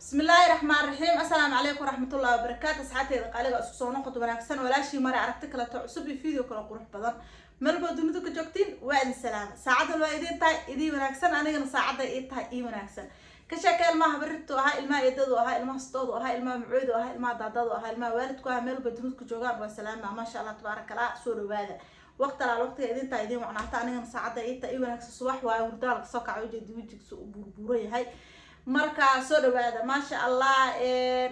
بسم الله الرحمن الرحيم. السلام عليكم ورحمة الله وبركاته. ساعتي قالوا أسوسون قد وناكسن ولا شيء مرة عرفتك لا تعصب فيديو كلا قروح بدن ملبو دمتك جوكتين وين السلام ساعد الوالدين تاي إدي وناكسن أنا جن ساعد إيه تاي إيه وناكسن كشكل ما هبرت وهاي الماء يدد وهاي الماء استود وهاي الماء معود وهاي الماء ضدد وهاي الماء والد كوا ملبو دمتك جوكان والسلام ما شاء الله تبارك الله سوري هذا وقت على وقت إدين تاي إدين وعناتا أنا جن ساعد إيه تاي وناكسن صباح ووردالك ساق عوجي وجهك سو بوربوري هاي marka soo dhawaada ma sha Allah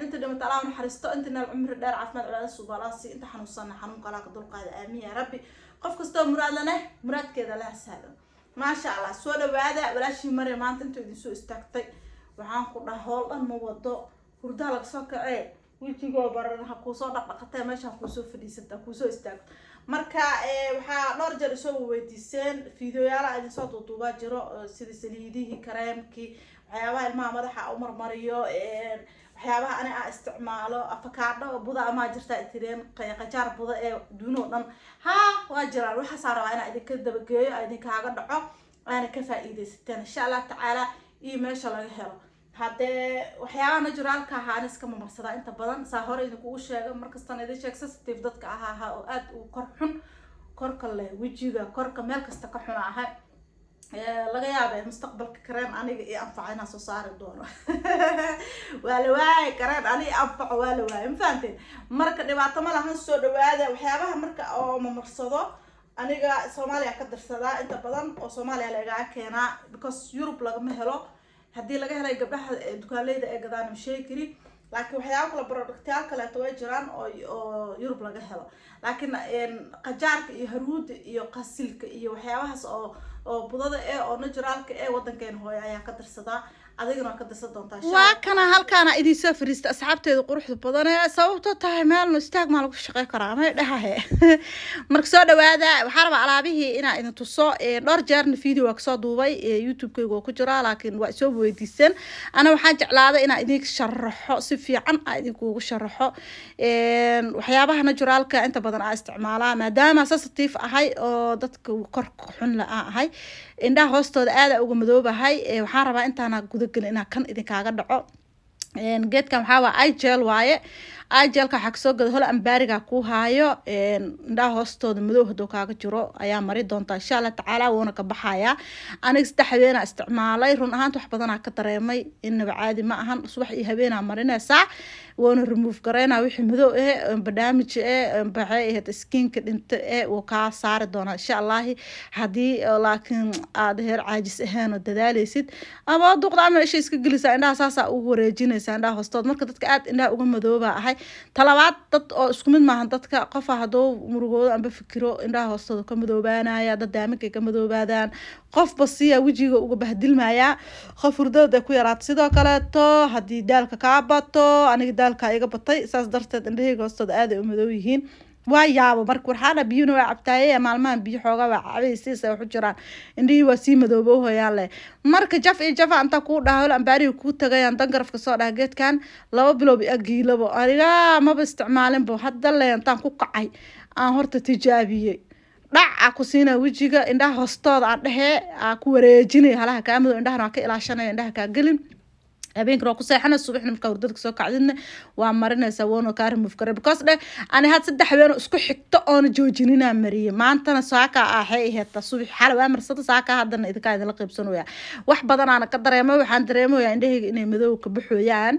inta dhimata Allah naxariisto inta umr dheer caafimaad culays suubalaasi inta xanuunsan xanuun kala ka dulqaada aamin ya rabbi qof kasto muraad lana muraadkeeda la hasaado ma sha Allah soo dhawaada walaashi mare maanta inta idin soo istaagtay waxaan ku dhahay hool dhan ma wado hurda la soo kacay wijigo baran ha ku soo dhaqdhaqatay meesha ku soo fadhiisata ku soo istaagto marka waxa dhowr jeer soo weydiiseen fiidiyoyaal ay soo duuba jiro sida saliidihii kareemkii waxyaabaha ilmaha madaxa u marmariyo waxyaabaha ana isticmaalo avocado buda ama jirta tireen qajaar buda ee duuno dhan ha waa jiraan waxa saaraba ina idinka dabageeyo idin kaaga dhaco ana ka faa'iideysateen insha Allah taala iyo meesha laga helo hadee waxyaabaha naturalka ah iska marsada inta badan saa hore idinku u sheego markasta idin sheeg sensitive dadka aha oo aad u korxun korka leh wajiga korka meel kasta ka xun ahay laga yaabay mustaqbalka kareem aniga iyo anfacayna soo saari doono wala waay kareem aniga anfac wala waay ma fahanteen marka dhibaato ma lahan soo dhawaada waxyaabaha marka oo marsado aniga Soomaaliya ka dirsada inta badan oo Soomaaliya laga keenaa because Europe laga helo hadii laga helay gabdhaha dukaanleyda ee gadaan sheekiri laakiin waxyaabo kala productyaal kale way jiraan oo Europe laga helo laakiin qajaarka iyo haruud iyo qasilka iyo waxyaabahaas oo budada oo naturalka ee wadankeena hooyo ayaa ka dirsada adiguna ka dirsan doontaa waa kana halkaana idin soo fariista asxaabteedu quruxda badan ee sababtoo tahay meel istaag ma lagu shaqeyn karaa ma dhahahe marka soo dhawaada waxa raba alaabihii ina idin tuso dhowr jeer video ka soo duubay YouTube-kayga ku jira laakiin waa soo weydiisan ana waxaan jeclaaday ina idin sharaxo si fiican idin kuugu sharaxo waxyaabaha naturalka inta badan aan isticmaalaa maadaama sensitive ahay oo dadka korka xun la ahay indhaha hoostooda aad uga madoobahay waxaan rabaa intaana gudagal ina kan idin kaaga dhaco geedkan waxa waa igel waaye igelka waxa soo gad hol ambaariga ku haayo indhaha hoostooda madow hadoo kaaga jiro ayaa mari doonta insha Allah taala woona ka baxaya aniga saddex habeen isticmaalay run ahaan wax badan ka dareemay inaba caadi ma ahan subax iyo habeen marinaysa woona remove gareena wixii madow damage baxay skinka dhinta oo ka saari doona insha Allah hadii laakiin aad heer caajis ahaan oo dadaaleysid ama duqda ama isha iska gelisa indhaha saasa ugu wareejinaysa indhaha hoostooda marka dadka aad indhaha uga madooba ahay talabaad dad oo isku mid maahan dadka qof hadoo murugoodo amba fikiro indhaha hoostooda ka madoobaanaya dad daaminka ka madoobaadaan qof basiya wajiga uga bahdilmaya qof hurdada ku yaraad sidoo kale to hadii daalka ka bato aniga daalka iga batay saas darteed indhahayga hoostooda aad ay u madoow yihiin waa yaabo marka waxaana biyuna waa cabtaayay maalmahan biyo xooga waa cabaysiisa wax u jiraan indhii waa si madoobo hooyaan leh marka jaf anta ku dhaahol ambaari ku tagayaan dangarafka soo dhaha geedkan 2 bilood agiilabo aniga ma isticmaalin bo hadda leentaan ku kacay aan horta tijaabiyay dhaca ku siina wajiga indhaha hoostooda aan dhahe ku wareejinay halaha kaamado indhaha ka ilaashanay indhaha ka galin habeenkii ku seexana subaxna marka hurdada soo kacdina waa marinaysa woona ka remove kare because ani had saddex habeen isku xigto oo joojinina mariye maantana saaka ahay heeta subax xal waa marsada saaka hadana idinka idin la qaybsanooya wax badan aan ka dareemay waxaan dareemayaa indhahayga inay madow ka baxooyaan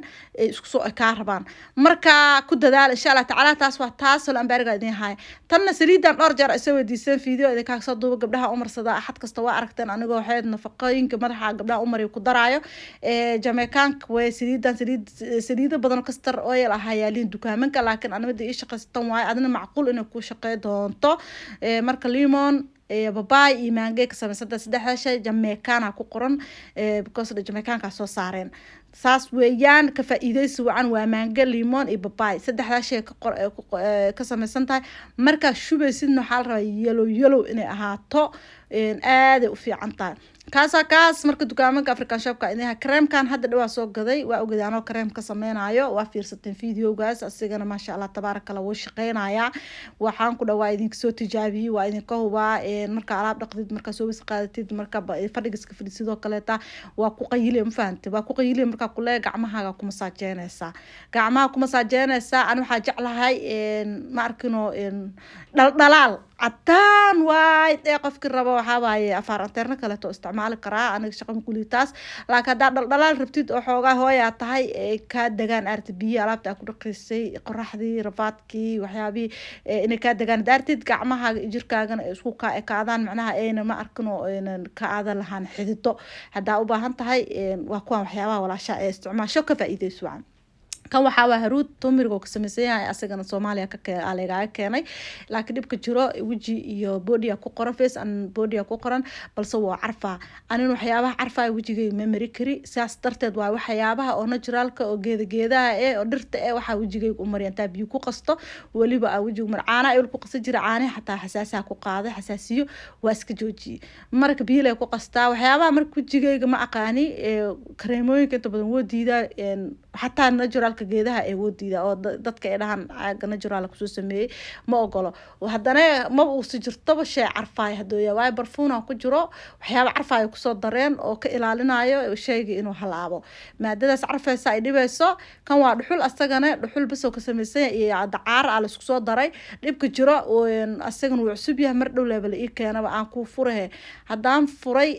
isku soo ka rabaan marka ku dadaal insha Allah taala taas waa taas oo ambaariga idin haay tanna saliidan dhowr jeer ay soo weydiiseen video idinka soo duuba gabdhaha umarsada axad kasta waa aragteen anigoo waxay nafaqooyinka madaxa gabdhaha umariyo ku daraayo Jamaican way saliida badan kastar oil ah yaalin dukaamanka laakiin anamada ii shaqaystan waay adna macquul inay ku shaqeey doonto marka lemon babaay iyo mango ka samaysan saddex shay Jamaican ku qoran because Jamaican ka soo saareen saas weeyaan ka faa'iideysi wacan waa mango lemon iyo babaay saddexda shay ka samaysan tahay marka shubaysid waxa la rabaa yellow inay ahaato aad u fiican tahay kaas marka dukaamada African shop ka inaha cream kan hadda dhawaa soo gaday waa ogaadaan cream ka sameeynayo waa fiirsateen videogaas asigana ma sha Allah tabarakallah wuu shaqeynaya waxaan ku dhawaa idin soo tijaabiyay waa idin ka hubaa marka alaab dhaqdid marka soo wis qaadatid marka fadhiga iska fadhiisidoo kale ta waa ku qayilay ma fahanti waa ku qayilay marka ku leey gacmahaaga ku masaajeynaysa gacmaha ku masaajeynaysa aan waxa jeclahay ma arkino dhalaal عطان وايد قفك الربا وحباي أفارنترنا كله تو استعمال كرا أنا شقم كل تاس لكن دا دلال ربطت أحوجا هواي تهاي كادجان أرتبي على بتأكل قصي قرح ذي رفاتكي وحيابي إن كادجان دارتد كعمها يجر كاجن سوق كادان معناها إن ما أركنه إن كادان لهان حدتو هدا وبهان تهاي وقوم حيابا ولا شيء استعمال شو كفايدة سوان kan waxa waa haruud tumirgo ka sameeyay asagana Soomaaliya ka aleegaa keenay laakiin dibka jiro waji iyo body ku qoran face and body ku qoran balse waa carfa anin waxyaabaha carfa wajigay memory kari saas darteed waa waxyaabaha oo naturalka oo geedaha oo dhirta waxa wajigay u mariyanta biyo ku qasto waliba wajigu marcaana ay ku qaso jira caana xataa xasaasiya ku qaaday xasaasiyo waa iska jooji marka biyo leh ku qastaa waxyaabaha marka wajigayga ma aqaani kareemooyinka inta badan wadiida xataa natural geedaha ay wadiida oo dadka ay dhahan aaga natural ku soo sameeyay ma ogolo hadana ma uu si jirtaba shay carfaay hadooya way barfuuna ku jiro waxyaabo carfaay ku soo dareen oo ka ilaalinayo shayga inuu halaabo maadadaas carfaysa ay dhibayso kan waa dhuxul asagana dhuxul basoo ka sameeyay iyo dacaar ala isku soo daray dhibka jiro oo asagana uu cusub yahay mar dhow level ii keenaba aan ku furahay hadaan furay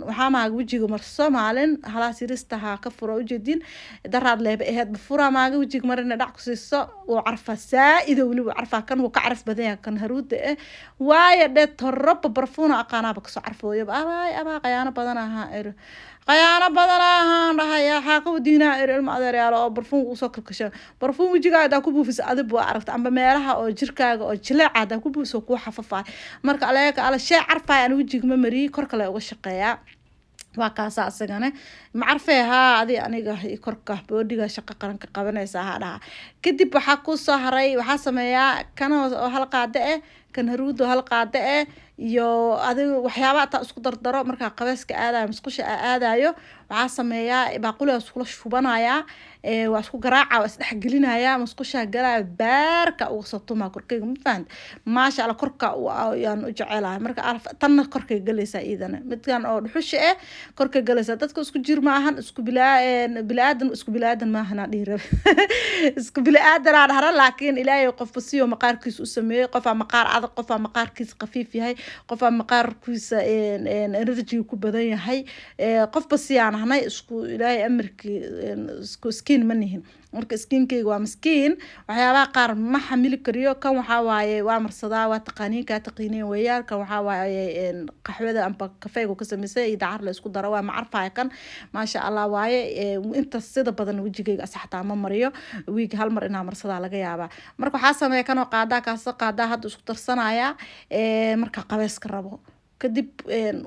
waxa ma wajiga marso maalin halaas yiristaha ka furo ujeedin daraad leeb ahayd fura maaga wajig marina dhac ku siiso oo carfa saaid oo waliba carfa kan uu ka carf badan kan haruuda waaya dad torab barfuuna aqaanaba ka soo carfooyo aba qayaana badan dhahaya xaqo diina ilma adeeryaal oo barfuun u soo kalkasho barfuun wajigaada ku buufis adib waa aragta amba meelaha oo jirkaaga oo jileecada ku buuso ku xafafa marka aleeka ala shay carfa aan wajig ma mari kor kale uga shaqeeya waa kaasa asagana macarfeha aniga korka boodiga shaqo qaran ka qabanaysa hadha kadib waxa ku soo haray waxa sameeyaa kan oo hal qaade kan haruudo hal qaade iyo adiga waxyaabo ta isku dardaro marka qabeeska aadayo musqusha aadayo waxa sameeyaa baaquli isku shubanaya waa isku garaaca waa isdhex gelinaya musqusha galaa baarka ugu satuma korkayga ma fahant maasha Allah korka yaan u jecelahay marka tan korkayga galaysa iidana midkan oo dhuxusha korka galaysa dadka isku jir ma ahan isku bilaadan ma ahna dhiirab isku bilaadan aan haran laakiin ilaahay qof basiyo maqaarkiis u sameeyay qof maqaar adag qof maqaarkiis qafiif yahay qof maqaarkiisa energy ku badan yahay qof basiyaan ahnay isku ilaahay amarkii isku skin manihin marka skinkeyga waa miskiin waxyaabaha qaar ma xamili kariyo kan waxa waaye waa marsadaa waa taqaaniin weeyaan kan waxa waaye qaxwada amba kafeega ka sameysay idaar la isku daro waa macarfaa kan ma sha Allah waaye inta sida badan wajigeyga saxta ma mariyo week hal mar inaa marsadaa laga yaabaa marka waxa sameeyaa kan oo qaada hadda isku darsanaya marka qabeeska rabo kadib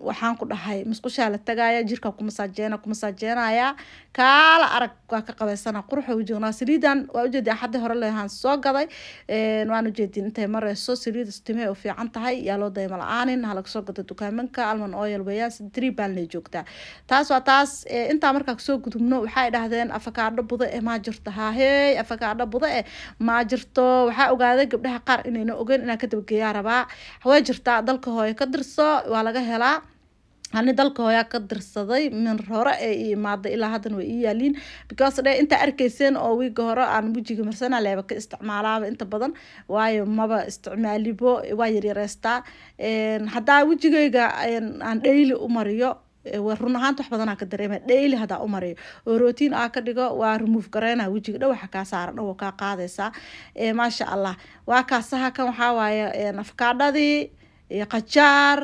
waxaan ku dhahay musqusha la tagaaya jirka ku masaajeynaya kala arag waa ka qabeysana quruxda wajigna saliidan waa ujeedaa hadda hore leeyahan soo gaday waan ujeedin intay mareyso saliid istimay oo fiican tahay yaa loo dayma la'aanin hala soo gado dukaamanka almond oil weeyaan 3 baan la joogtaa taas inta marka soo gudubno waxay dhahdeen avocado budo ma jirto hey avocado budo ma jirto waxa ogaaday gabdhaha qaar inayna ogeyn inaa ka dabgeeyaa rabaa way jirtaa dalka hooyo ka dirso waa laga helaa ani dalka hooya ka dirsaday min hore ee imaada ilaa hadan way yaaliin because inta arkayseen oo wiiga hore aan wajiga marsana leeba ka isticmaalaaba inta badan waayo maba isticmaalibo waa yareystaa hadaa wajigayga aan daily u mariyo run ahaan wax badan ka dareema daily hada u mariyo oo routine ka dhigo waa remove gareena wajiga dhawaxa ka saaran oo ka qaadaysa ma sha Allah waa ka saha kan waxa waaye afkaadadii qajaar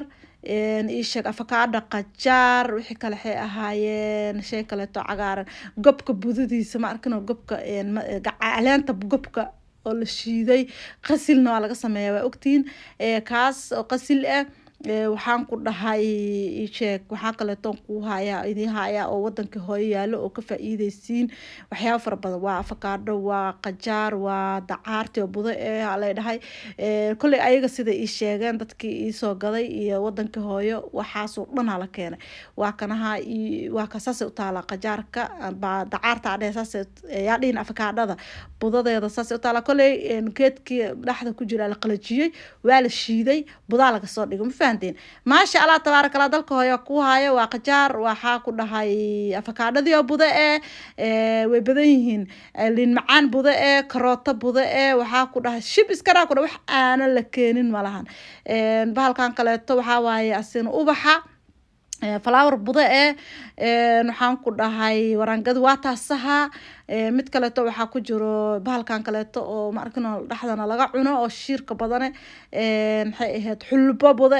ishag avocado qajaar wixii kale waxay ahaayeen shay kale to cagaaran gobka budadiisa ma arkino gobka caleenta gobka oo la shiiday qasilna waa laga sameeyaa waa ogtiin kaas oo qasil waxaan ku dhahay sheeg waxaa kaleeto ku haya idin haya oo wadanka hooyo yaalo oo ka faa'iideysiin waxyaabo fara badan waa avocado waa qajaar waa dacaarti oo budo la dhahay kulli ayaga sida ii sheegeen dadkii ii soo gaday iyo wadanka hooyo waxaas oo dhan la keenay waa kanaha waa ka saas u taala qajaarka ba dacaarta adheesaas yaa dhiin avocadada budadeeda saas u taala kulli geedkii dhaxda ku jira la qalajiyay waa la shiiday budaa laga soo dhigay ma fahanteen maasha Allah tabaaraka Allah dalka hooyo ku haayo waa qajaar waxa ku dhahay avocadadii oo budo way badan yihiin liin macaan budo karooto budo waxa ku dhahay shib iska raa ku wax aan la keenin malahan bahalkan kaleeto waxa waaye asin ubaxa flower budo waxaan ku dhahay warangad waa taasaha mid kaleeto waxaa ku jiro bahalkan kaleeto oo ma arkino dhaxdana laga cuno oo shiirka badan maxay ahayd xulbo budo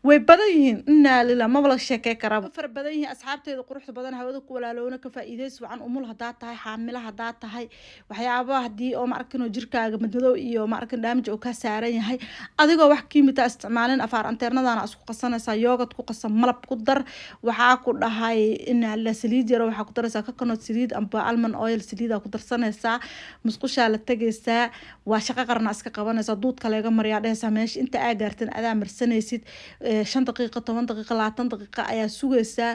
way badan yihiin inaa lila ma wala sheekay karaa far badan yihiin asxaabteeda quruxda badan hawada ku walaalowna ka faa'iideysi wacan umul hadaa tahay xaamila hadaa tahay waxyaabaha hadii oo ma arkino jirkaaga madmadow iyo ma arkin damage oo ka saaran yahay adigoo wax kiimita isticmaalin afaar anternadana isku qasanaysa yogurt ku qasan malab ku dar waxaa ku dhahay inaa la saliid yar waxaa ku daraysaa coconut saliid amba almond oil saliid ku darsanaysaa musqusha la tagaysaa waa shaqo qarna iska qabanaysaa duudka laga mariyaa dhaysaa meesha inta aa gaartan adaa marsanaysid 5 daqiiqo 10 daqiiqo 20 daqiiqo ayaa sugaysaa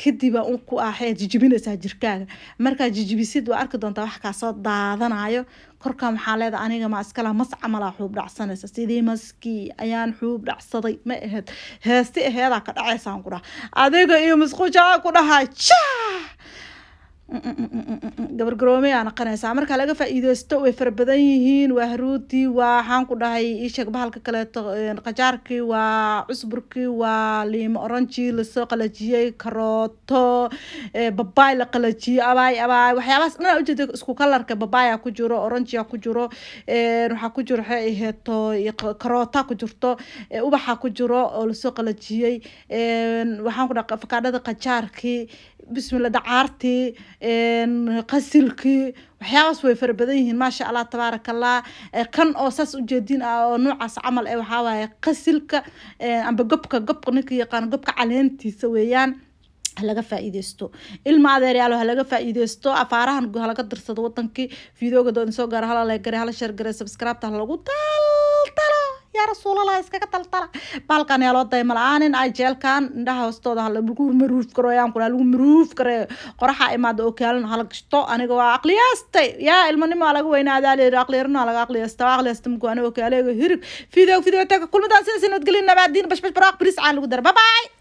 kadib uu ku ahee jijibinaysaa jirkaaga markaa jijibisid waa arki doontaa wax ka soo daadanayo korka maxaa leedahay aniga ma iskala mas camala xuub dhacsanaysa sidii maski ayaan xuub dhacsaday ma ahayd heesti aheeda ka dhacaysaan ku dhaha adiga iyo musqusha ku dhahay gabar garoomay aan qanaysaa marka laga faa'iideysto way far badan yihiin waa haruuti waxaan ku dhahay ii sheeg bahalka kaleeto qajaarkii waa cusburkii waa liimo oranji la soo qalajiyay karooto babaay la qalajiyay abaay waxyaabaas dhan u jeedo isku kalarka babaaya ku jiro oranji ku jiro waxa ku jiro waxay aheeto karoota ku jirto ubaxa ku jiro oo la soo qalajiyay waxaan ku dhahay avocadada qajaarkii bismillah dacaartii qasilkii waxyaabaas way far badan yihiin maasha Allah tabaaraka Allah kan oo saas u jeedin oo noocaas camal waxa waaye qasilka amba gobka ninka yaqaan gobka caleentiisa weeyaan laga faa'iideysto ilma adeeryaal laga faa'iideysto afaarahan laga dirsado wadankii fiidooga doon soo gaar hala like garay hala share garay subscribe ta lagu talo يا رسول الله اسكا تلتلا بالكان يا لو دايملان اي جيلكان indhaha hoostooda hal lagu maruuf karo yaan kula lagu maruuf karo qoraxa imaado oo kaalin hal gashto aniga waa aqliyaastay yaa ilmanimo laga weynaadaa leeyahay aqliyarna laga aqliyaasta mku aniga oo kaaleega hirib video ta kulmadan sidii sanad galin nabaadiin bash baraaq bris aan lagu dar bye bye